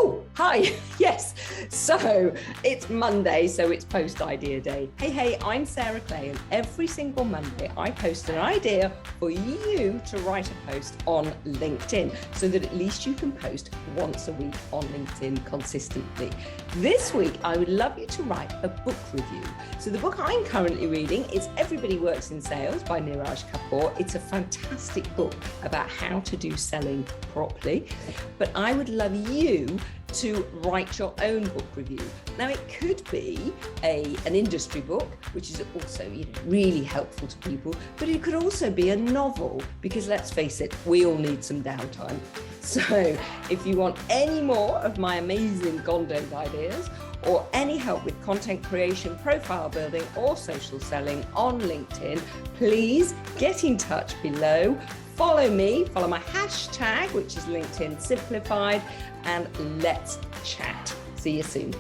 Oh, hi. Yes. So it's Monday, so it's Post Idea Day. Hey, I'm Sarah Clay, and every single Monday I post an idea for you to write a post on LinkedIn so that at least you can post once a week on LinkedIn consistently. This week, I would love you to write a book review. So the book I'm currently reading is Everybody Works in Sales by Niraj Kapoor. It's a fantastic book about how to do selling properly, but I would love you to write your own book review. Now, it could be an industry book, which is also really helpful to people, but it could also be a novel, because let's face it, we all need some downtime. So if you want any more of my amazing Gondos ideas, or any help with content creation, profile building, or social selling on LinkedIn, please get in touch below. Follow me, follow my hashtag, which is LinkedIn Simplified, and let's chat. See you soon.